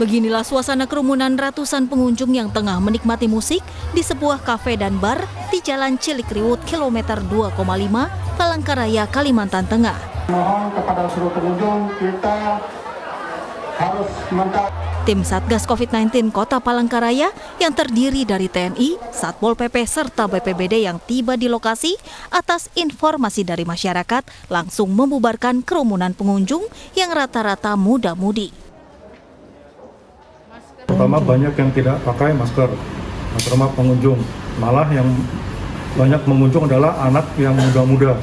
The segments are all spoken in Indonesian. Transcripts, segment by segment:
Beginilah suasana kerumunan ratusan pengunjung yang tengah menikmati musik di sebuah kafe dan bar di Jalan Cilikriwut kilometer 2,5 Palangkaraya, Kalimantan Tengah. Mohon kepada seluruh pengunjung kita harus Tim Satgas COVID-19 Kota Palangkaraya yang terdiri dari TNI, Satpol PP, serta BPBD yang tiba di lokasi atas informasi dari masyarakat langsung membubarkan kerumunan pengunjung yang rata-rata muda-mudi. Pertama, banyak yang tidak pakai masker, terutama pengunjung. Malah yang banyak pengunjung adalah anak yang muda-muda.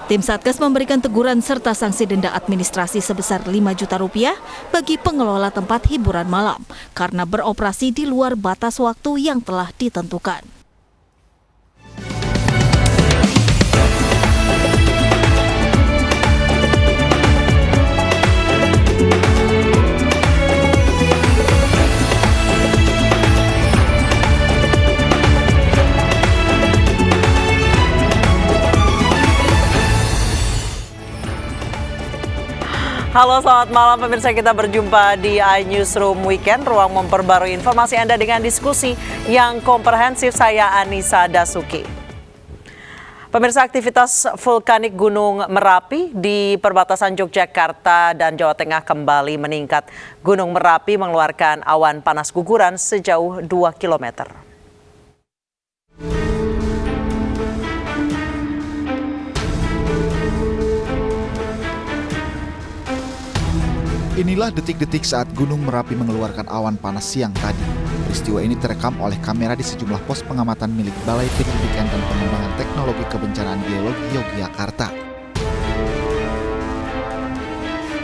Tim Satgas memberikan teguran serta sanksi denda administrasi sebesar 5 juta rupiah bagi pengelola tempat hiburan malam karena beroperasi di luar batas waktu yang telah ditentukan. Halo, selamat malam pemirsa, kita berjumpa di iNewsroom Weekend, ruang memperbarui informasi Anda dengan diskusi yang komprehensif. Saya Anissa Dasuki. Pemirsa, aktivitas vulkanik Gunung Merapi di perbatasan Yogyakarta dan Jawa Tengah kembali meningkat. Gunung Merapi mengeluarkan awan panas guguran sejauh 2 km. Inilah detik-detik saat Gunung Merapi mengeluarkan awan panas siang tadi. Peristiwa ini terekam oleh kamera di sejumlah pos pengamatan milik Balai Penyelidikan dan Pengembangan Teknologi Kebencanaan Geologi Yogyakarta.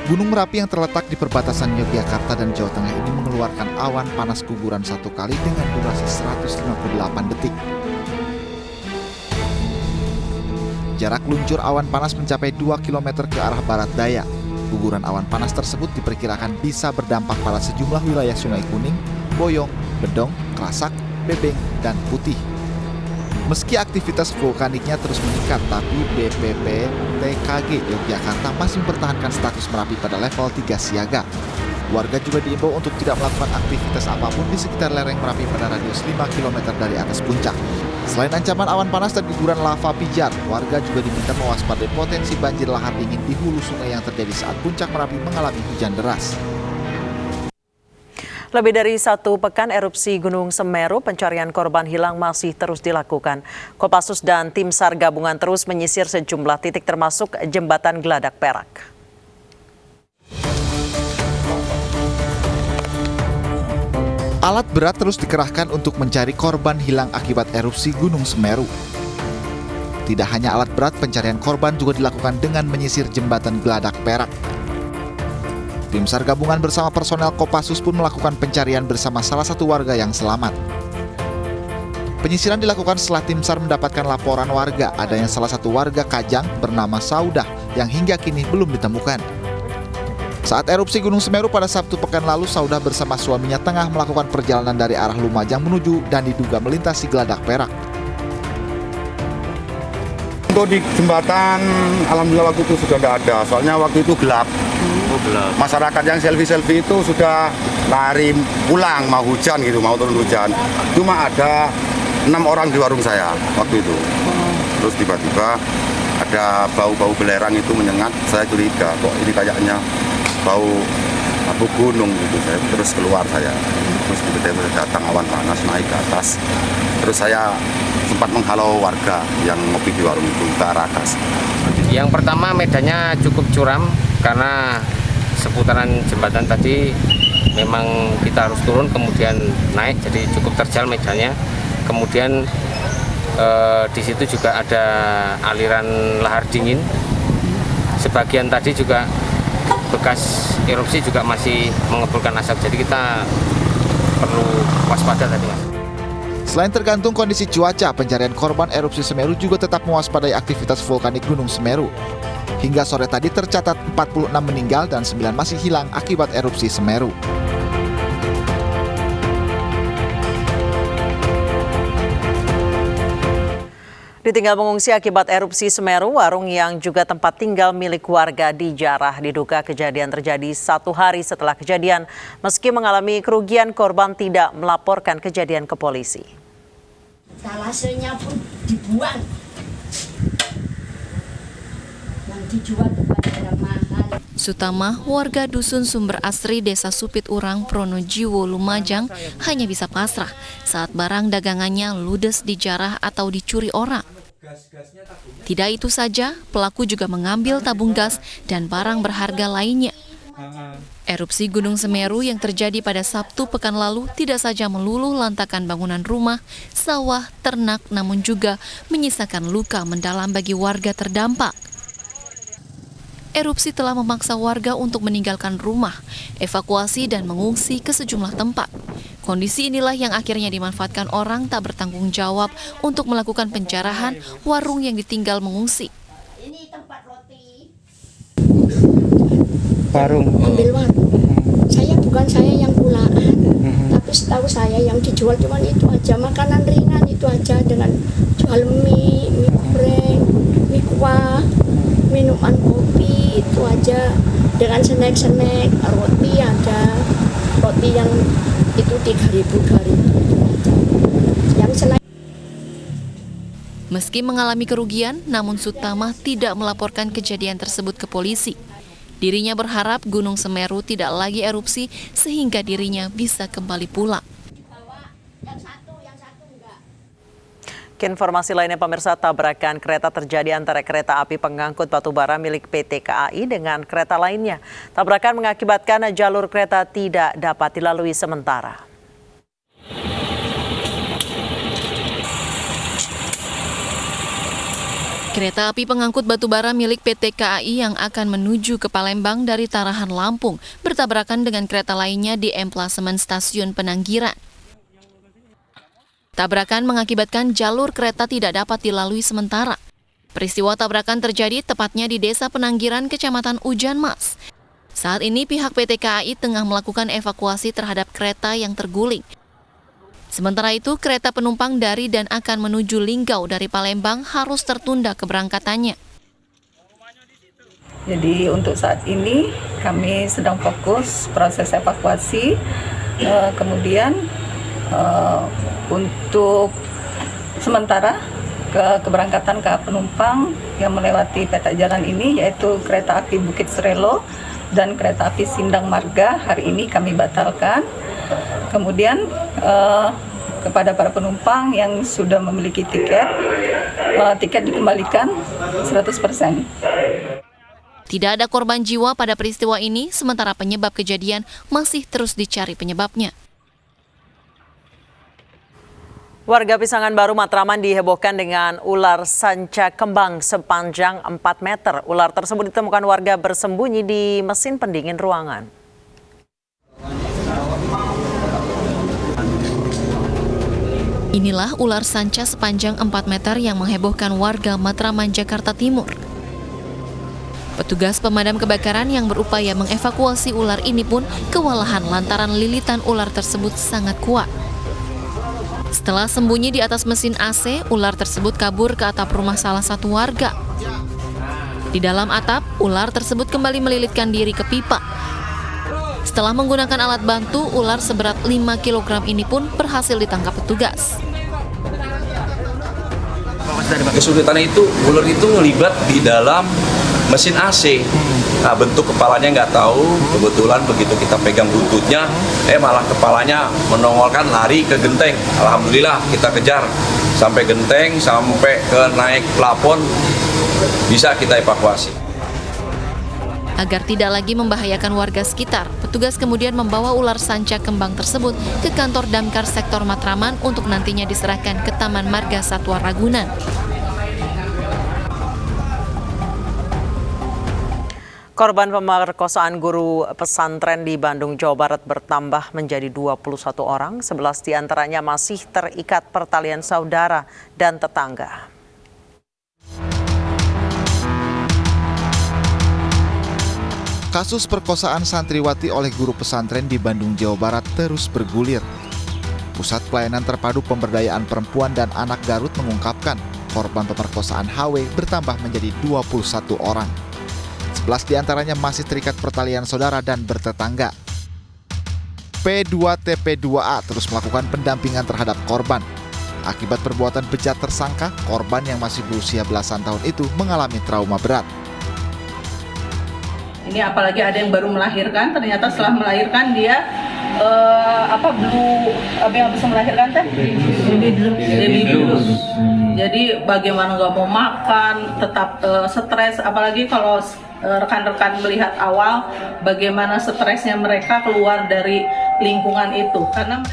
Gunung Merapi yang terletak di perbatasan Yogyakarta dan Jawa Tengah ini mengeluarkan awan panas guguran satu kali dengan durasi 158 detik. Jarak luncur awan panas mencapai 2 km ke arah barat daya. Guguran awan panas tersebut diperkirakan bisa berdampak pada sejumlah wilayah Sungai Kuning, Boyong, Bedong, Krasak, Bebeng, dan Putih. Meski aktivitas vulkaniknya terus meningkat, tapi BPPTKG Yogyakarta masih mempertahankan status Merapi pada level 3 siaga. Warga juga diimbau untuk tidak melakukan aktivitas apapun di sekitar lereng Merapi pada radius 5 km dari atas puncak. Selain ancaman awan panas dan guguran lava pijar, warga juga diminta mewaspadai potensi banjir lahar dingin di hulu sungai yang terjadi saat puncak Merapi mengalami hujan deras. Lebih dari 1 pekan erupsi Gunung Semeru, pencarian korban hilang masih terus dilakukan. Kopassus dan tim SAR gabungan terus menyisir sejumlah titik termasuk jembatan Geladak Perak. Alat berat terus dikerahkan untuk mencari korban hilang akibat erupsi Gunung Semeru. Tidak hanya alat berat, pencarian korban juga dilakukan dengan menyisir jembatan Geladak Perak. Tim SAR gabungan bersama personel Kopassus pun melakukan pencarian bersama salah satu warga yang selamat. Penyisiran dilakukan setelah tim SAR mendapatkan laporan warga adanya salah satu warga Kajang bernama Saudah yang hingga kini belum ditemukan. Saat erupsi Gunung Semeru pada Sabtu pekan lalu, Saudah bersama suaminya tengah melakukan perjalanan dari arah Lumajang menuju dan diduga melintasi Geladak Perak. Untuk di jembatan, alhamdulillah waktu itu sudah tidak ada, soalnya waktu itu gelap. Masyarakat yang selfie-selfie itu sudah lari pulang, mau hujan gitu, mau turun hujan. Cuma ada 6 orang di warung saya waktu itu. Terus tiba-tiba ada bau-bau belerang itu menyengat, saya curiga kok ini kayaknya bau abu gunung gitu. Saya terus keluar terus tiba-tiba datang awan panas naik ke atas. Terus saya sempat menghalau warga yang ngopi di warung itu ke arah atas. Yang pertama, medannya cukup curam karena seputaran jembatan tadi memang kita harus turun kemudian naik, jadi cukup terjal medannya. Kemudian di situ juga ada aliran lahar dingin. Sebagian tadi juga bekas erupsi juga masih mengepulkan asap, jadi kita perlu waspada tadi, Mas. Selain tergantung kondisi cuaca, pencarian korban erupsi Semeru juga tetap mewaspadai aktivitas vulkanik Gunung Semeru. Hingga sore tadi tercatat 46 meninggal dan 9 masih hilang akibat erupsi Semeru. Ditinggal mengungsi akibat erupsi Semeru, warung yang juga tempat tinggal milik warga di Jarah. Diduga kejadian terjadi 1 hari setelah kejadian. Meski mengalami kerugian, korban tidak melaporkan kejadian ke polisi. Talasenya pun dibuang. Yang dijual kepada mahal. Sutama, warga Dusun Sumber Asri, Desa Supit Urang, Pronojiwo, Lumajang, hanya bisa pasrah saat barang dagangannya ludes di Jarah atau dicuri orang. Tidak itu saja, pelaku juga mengambil tabung gas dan barang berharga lainnya. Erupsi Gunung Semeru yang terjadi pada Sabtu pekan lalu tidak saja meluluh lantakan bangunan rumah, sawah, ternak, namun juga menyisakan luka mendalam bagi warga terdampak. Erupsi telah memaksa warga untuk meninggalkan rumah, evakuasi dan mengungsi ke sejumlah tempat. Kondisi inilah yang akhirnya dimanfaatkan orang tak bertanggung jawab untuk melakukan penjarahan warung yang ditinggal mengungsi. Ini tempat roti. Warung. Ambil warung. Saya yang pulaan. Tapi setahu saya yang dijual cuma itu aja, makanan ringan itu aja, dengan jual mie goreng, mie kuah, minuman kopi itu aja, dengan snack-snack, roti ada, roti yang itu 3.000 yang selain. Meski mengalami kerugian, namun Sutama tidak melaporkan kejadian tersebut ke polisi. Dirinya berharap Gunung Semeru tidak lagi erupsi sehingga dirinya bisa kembali pulang. Informasi lainnya pemirsa, tabrakan kereta terjadi antara kereta api pengangkut batubara milik PT KAI dengan kereta lainnya. Tabrakan mengakibatkan jalur kereta tidak dapat dilalui sementara. Kereta api pengangkut batubara milik PT KAI yang akan menuju ke Palembang dari Tarahan, Lampung bertabrakan dengan kereta lainnya di emplasemen stasiun Penanggiran. Tabrakan mengakibatkan jalur kereta tidak dapat dilalui sementara. Peristiwa tabrakan terjadi tepatnya di Desa Penanggiran, Kecamatan Ujan Mas. Saat ini pihak PT KAI tengah melakukan evakuasi terhadap kereta yang terguling. Sementara itu, kereta penumpang dari dan akan menuju Linggau dari Palembang harus tertunda keberangkatannya. Jadi untuk saat ini kami sedang fokus proses evakuasi, kemudian untuk sementara keberangkatan penumpang yang melewati peta jalan ini, yaitu kereta api Bukit Srelo dan kereta api Sindang Marga, hari ini kami batalkan. Kemudian kepada para penumpang yang sudah memiliki tiket dikembalikan 100%. Tidak ada korban jiwa pada peristiwa ini, sementara penyebab kejadian masih terus dicari penyebabnya. Warga Pisangan Baru, Matraman dihebohkan dengan ular sanca kembang sepanjang 4 meter. Ular tersebut ditemukan warga bersembunyi di mesin pendingin ruangan. Inilah ular sanca sepanjang 4 meter yang menghebohkan warga Matraman, Jakarta Timur. Petugas pemadam kebakaran yang berupaya mengevakuasi ular ini pun kewalahan lantaran lilitan ular tersebut sangat kuat. Setelah sembunyi di atas mesin AC, ular tersebut kabur ke atap rumah salah satu warga. Di dalam atap, ular tersebut kembali melilitkan diri ke pipa. Setelah menggunakan alat bantu, ular seberat 5 kg ini pun berhasil ditangkap petugas. Kesulitannya itu, ular itu ngelibat di dalam mesin AC. Nah, bentuk kepalanya nggak tahu, kebetulan begitu kita pegang buntutnya, malah kepalanya menongolkan lari ke genteng. Alhamdulillah kita kejar sampai genteng, sampai ke naik plafon, bisa kita evakuasi. Agar tidak lagi membahayakan warga sekitar, petugas kemudian membawa ular sanca kembang tersebut ke kantor Damkar Sektor Matraman untuk nantinya diserahkan ke Taman Marga Satwa Ragunan. Korban pemerkosaan guru pesantren di Bandung, Jawa Barat bertambah menjadi 21 orang, 11 diantaranya masih terikat pertalian saudara dan tetangga. Kasus perkosaan santriwati oleh guru pesantren di Bandung, Jawa Barat terus bergulir. Pusat Pelayanan Terpadu Pemberdayaan Perempuan dan Anak Garut mengungkapkan, korban pemerkosaan HW bertambah menjadi 21 orang. 11 diantaranya masih terikat pertalian saudara dan bertetangga. P2TP2A terus melakukan pendampingan terhadap korban. Akibat perbuatan bejat tersangka, korban yang masih berusia belasan tahun itu mengalami trauma berat. Ini apalagi ada yang baru melahirkan, ternyata setelah melahirkan dia yang bisa melahirkan teh? Baby blues. Jadi bagaimana nggak mau makan, tetap stres, apalagi kalau rekan-rekan melihat awal bagaimana stresnya mereka keluar dari lingkungan itu. Karena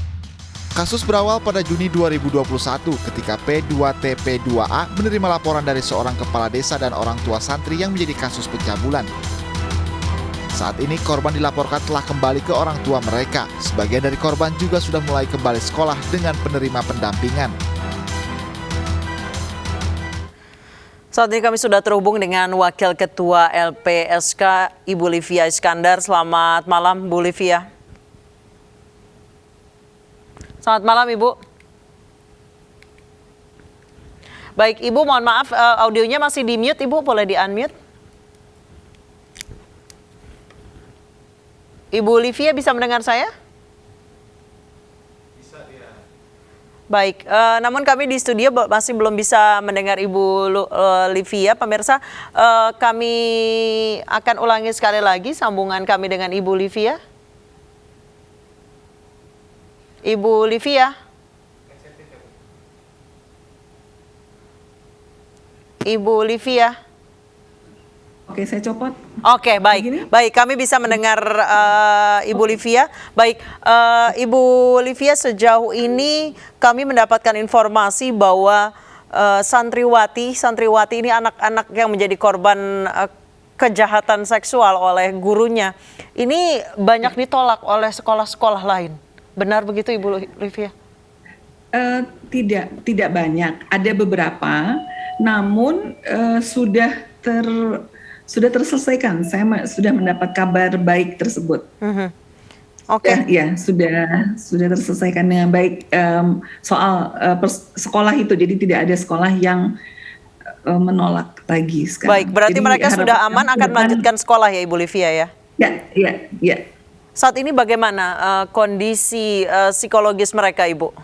Kasus berawal pada Juni 2021 ketika P2TP2A menerima laporan dari seorang kepala desa dan orang tua santri yang menjadi kasus pencabulan. Saat ini korban dilaporkan telah kembali ke orang tua mereka. Sebagian dari korban juga sudah mulai kembali sekolah dengan penerima pendampingan. Saat ini kami sudah terhubung dengan Wakil Ketua LPSK, Ibu Livia Iskandar. Selamat malam, Bu Livia. Selamat malam, Ibu. Baik, Ibu, mohon maaf, audionya masih di-mute, Ibu, boleh di-unmute? Ibu Livia bisa mendengar saya? Bisa, ya. Baik, namun kami di studio masih belum bisa mendengar Ibu Livia. Pemirsa, kami akan ulangi sekali lagi sambungan kami dengan Ibu Livia. Ibu Livia. Ibu Livia. Oke, saya copot. Oke, baik. Baik, kami bisa mendengar Ibu Livia. Baik, Ibu Livia, sejauh ini kami mendapatkan informasi bahwa santriwati ini anak-anak yang menjadi korban kejahatan seksual oleh gurunya. Ini banyak ditolak oleh sekolah-sekolah lain. Benar begitu, Ibu Livia? Tidak banyak. Ada beberapa, namun sudah terselesaikan. Saya sudah mendapat kabar baik tersebut. Oke. Ya, sudah terselesaikan dengan baik soal sekolah itu. Jadi tidak ada sekolah yang menolak lagi sekarang. Baik, berarti jadi mereka sudah aman akan melanjutkan sekolah ya, Ibu Livia ya? Ya. Saat ini bagaimana kondisi psikologis mereka, Ibu?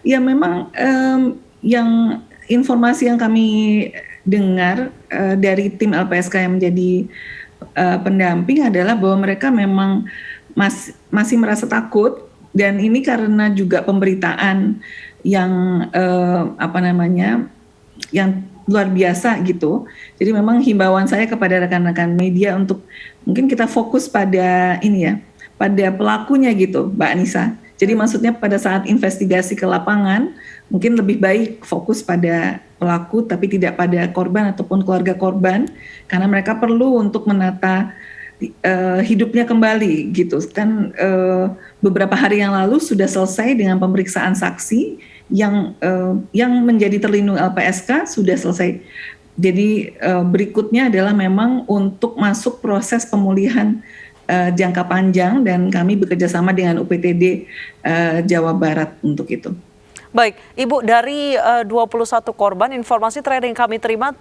Ya, memang yang informasi yang kami dengar dari tim LPSK yang menjadi pendamping adalah bahwa mereka memang masih merasa takut, dan ini karena juga pemberitaan yang yang luar biasa gitu. Jadi memang himbauan saya kepada rekan-rekan media untuk mungkin kita fokus pada pada pelakunya gitu, Mbak Anissa. Jadi maksudnya pada saat investigasi ke lapangan, mungkin lebih baik fokus pada pelaku tapi tidak pada korban ataupun keluarga korban, karena mereka perlu untuk menata hidupnya kembali gitu. Kan beberapa hari yang lalu sudah selesai dengan pemeriksaan saksi yang menjadi terlindung LPSK sudah selesai. Jadi berikutnya adalah memang untuk masuk proses pemulihan jangka panjang, dan kami bekerjasama dengan UPTD Jawa Barat untuk itu. Baik, Ibu, dari 21 korban, informasi terakhir yang kami terima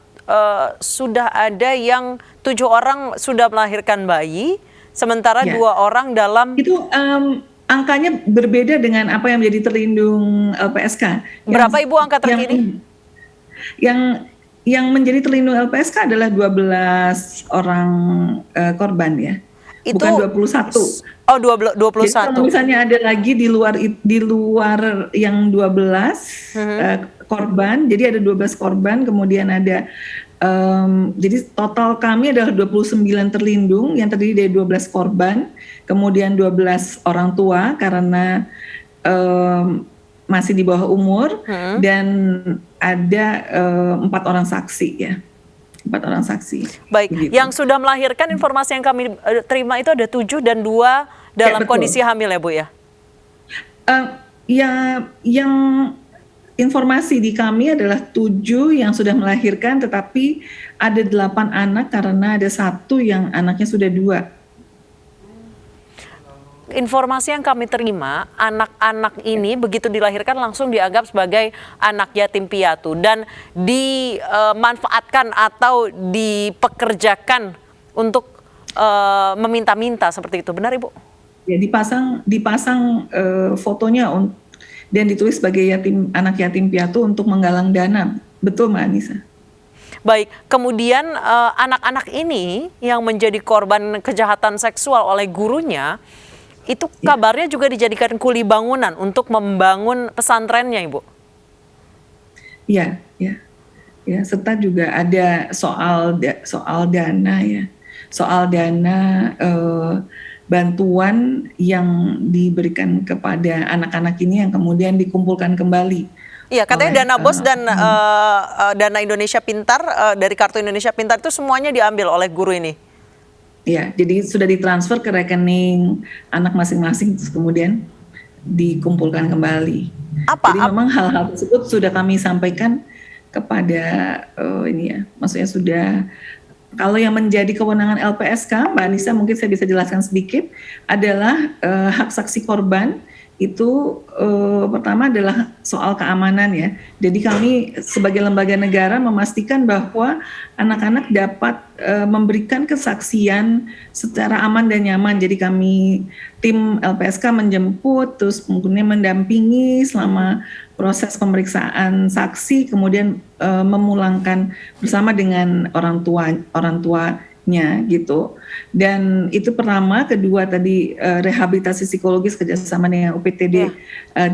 sudah ada yang 7 orang sudah melahirkan bayi, sementara 2 orang dalam... Itu angkanya berbeda dengan apa yang menjadi terlindung LPSK. Berapa Ibu angka terkini? Yang menjadi terlindung LPSK adalah 12 orang korban ya. Itu, bukan 21. Oh, 21. Jadi kalau misalnya ada lagi di luar yang 12 korban, jadi ada 12 korban, kemudian ada jadi total kami adalah 29 terlindung yang terdiri dari 12 korban, kemudian 12 orang tua karena masih di bawah umur, dan ada 4 orang saksi ya. 4 orang saksi. Baik, begitu. Yang sudah melahirkan, informasi yang kami terima itu ada 7 dan 2 dalam kondisi hamil ya Bu ya? Yang informasi di kami adalah 7 yang sudah melahirkan, tetapi ada 8 anak karena ada 1 yang anaknya sudah 2. informasi yang kami terima, anak-anak ini begitu dilahirkan langsung dianggap sebagai anak yatim piatu dan dimanfaatkan atau dipekerjakan untuk meminta-minta seperti itu. Benar, Ibu? Ya, dipasang fotonya dan ditulis sebagai anak yatim piatu untuk menggalang dana. Betul, Mbak Anissa. Baik, kemudian anak-anak ini yang menjadi korban kejahatan seksual oleh gurunya, itu kabarnya juga dijadikan kuli bangunan untuk membangun pesantrennya, Ibu? Iya, ya, serta juga ada soal dana ya, soal dana bantuan yang diberikan kepada anak-anak ini yang kemudian dikumpulkan kembali. Iya, katanya dana BOS dan dana Indonesia Pintar dari Kartu Indonesia Pintar itu semuanya diambil oleh guru ini. Iya, jadi sudah ditransfer ke rekening anak masing-masing, terus kemudian dikumpulkan kembali. Jadi memang hal-hal tersebut sudah kami sampaikan kepada maksudnya sudah. Kalau yang menjadi kewenangan LPSK, Mbak Anissa mungkin saya bisa jelaskan sedikit, adalah hak saksi korban. Itu pertama adalah soal keamanan ya. Jadi kami sebagai lembaga negara memastikan bahwa anak-anak dapat memberikan kesaksian secara aman dan nyaman. Jadi kami tim LPSK menjemput, terus kemudian mendampingi selama proses pemeriksaan saksi, kemudian memulangkan bersama dengan orang tuanya gitu. Dan itu pertama. Kedua tadi rehabilitasi psikologis kerjasama dengan UPTD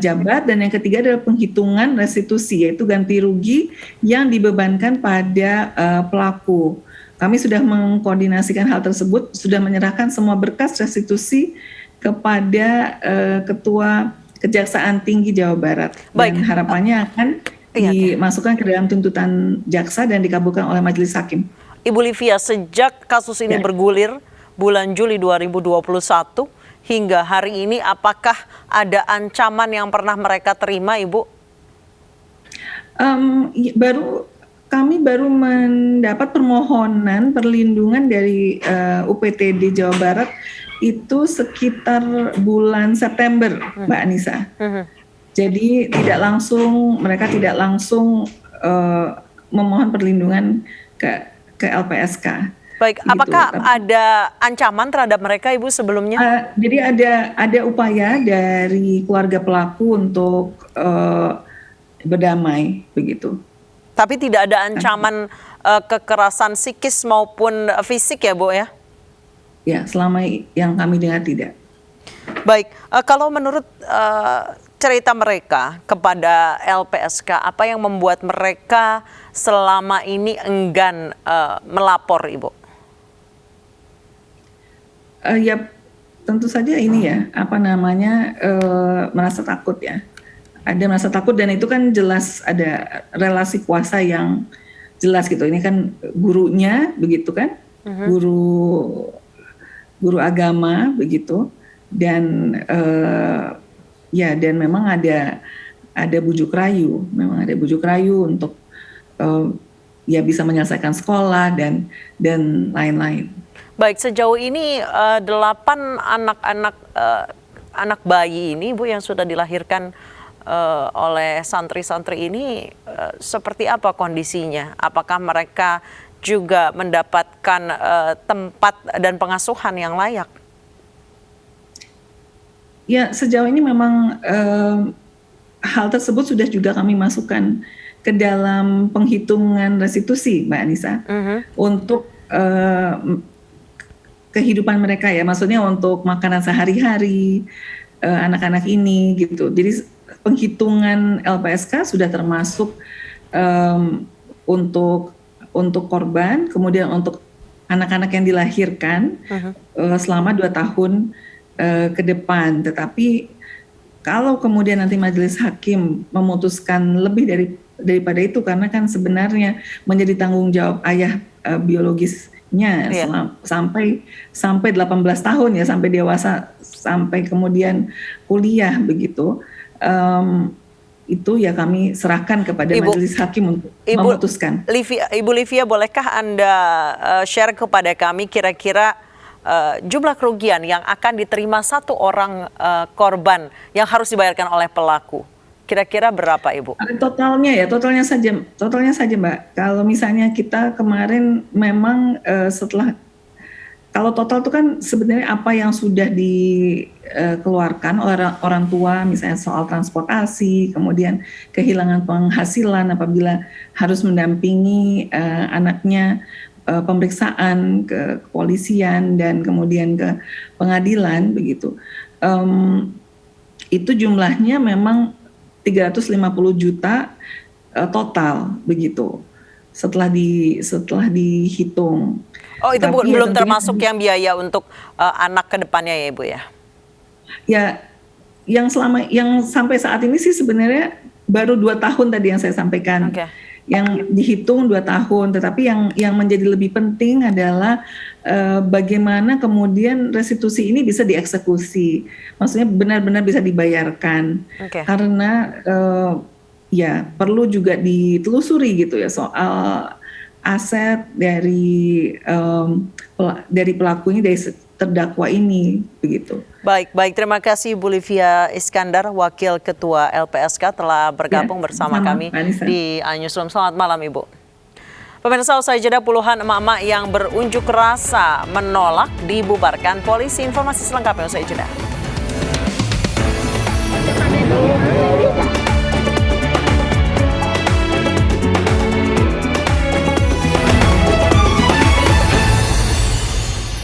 Jabar, dan yang ketiga adalah penghitungan restitusi, yaitu ganti rugi yang dibebankan pada pelaku. Kami sudah mengkoordinasikan hal tersebut, sudah menyerahkan semua berkas restitusi kepada Ketua Kejaksaan Tinggi Jawa Barat. Dan harapannya akan dimasukkan ke dalam tuntutan jaksa dan dikabulkan oleh majelis hakim. Ibu Livia, sejak kasus ini bergulir bulan Juli 2021 hingga hari ini, apakah ada ancaman yang pernah mereka terima, Ibu? Kami baru mendapat permohonan perlindungan dari UPTD Jawa Barat itu sekitar bulan September, Mbak Anissa. Jadi mereka tidak langsung memohon perlindungan ke LPSK. Baik, apakah ada ancaman terhadap mereka, Ibu, sebelumnya? Jadi ada upaya dari keluarga pelaku untuk berdamai, begitu. Tapi tidak ada ancaman kekerasan psikis maupun fisik ya, Bu ya? Ya, selama yang kami dengar tidak. Baik, kalau menurut cerita mereka kepada LPSK, apa yang membuat mereka selama ini enggan melapor, Ibu? Ya, tentu saja ini ya, merasa takut ya. Ada merasa takut, dan itu kan jelas ada relasi kuasa yang jelas gitu. Ini kan gurunya begitu kan, guru agama begitu, dan dan memang ada bujuk rayu, untuk bisa menyelesaikan sekolah dan lain-lain. Baik, sejauh ini 8 anak bayi ini, Bu, yang sudah dilahirkan oleh santri-santri ini, seperti apa kondisinya? Apakah mereka juga mendapatkan tempat dan pengasuhan yang layak? Ya, sejauh ini memang hal tersebut sudah juga kami masukkan ke dalam penghitungan restitusi, Mbak Anissa, untuk kehidupan mereka ya, maksudnya untuk makanan sehari-hari anak-anak ini gitu. Jadi penghitungan LPSK sudah termasuk untuk korban, kemudian untuk anak-anak yang dilahirkan selama 2 tahun ke depan. Tetapi kalau kemudian nanti majelis hakim memutuskan lebih daripada itu, karena kan sebenarnya menjadi tanggung jawab ayah biologisnya sampai 18 tahun ya, sampai dewasa, sampai kemudian kuliah begitu. Itu ya kami serahkan kepada majelis hakim untuk memutuskan. Ibu Livia, bolehkah Anda share kepada kami kira-kira jumlah kerugian yang akan diterima satu orang korban yang harus dibayarkan oleh pelaku? Kira-kira berapa, Ibu? Totalnya saja Mbak. Kalau misalnya kita kemarin memang kalau total itu kan sebenarnya apa yang sudah dikeluarkan oleh orang tua, misalnya soal transportasi, kemudian kehilangan penghasilan apabila harus mendampingi anaknya pemeriksaan ke kepolisian dan kemudian ke pengadilan begitu. Itu jumlahnya memang 350 juta total begitu setelah dihitung. Oh, itu belum termasuk yang biaya untuk anak ke depannya ya, Ibu ya? Ya, yang sampai saat ini sih sebenarnya baru 2 tahun tadi yang saya sampaikan. Okay. Yang dihitung 2 tahun, tetapi yang menjadi lebih penting adalah bagaimana kemudian restitusi ini bisa dieksekusi, maksudnya benar-benar bisa dibayarkan. Okay. Karena ya perlu juga ditelusuri gitu ya soal aset dari pelaku ini, dari terdakwa ini begitu. Baik, terima kasih Bu Livia Iskandar, Wakil Ketua LPSK telah bergabung bersama kami di Newsroom. Selamat malam Ibu. Pemirsa, usai jeda puluhan emak-emak yang berunjuk rasa menolak dibubarkan polisi. Informasi selengkapnya usai jeda.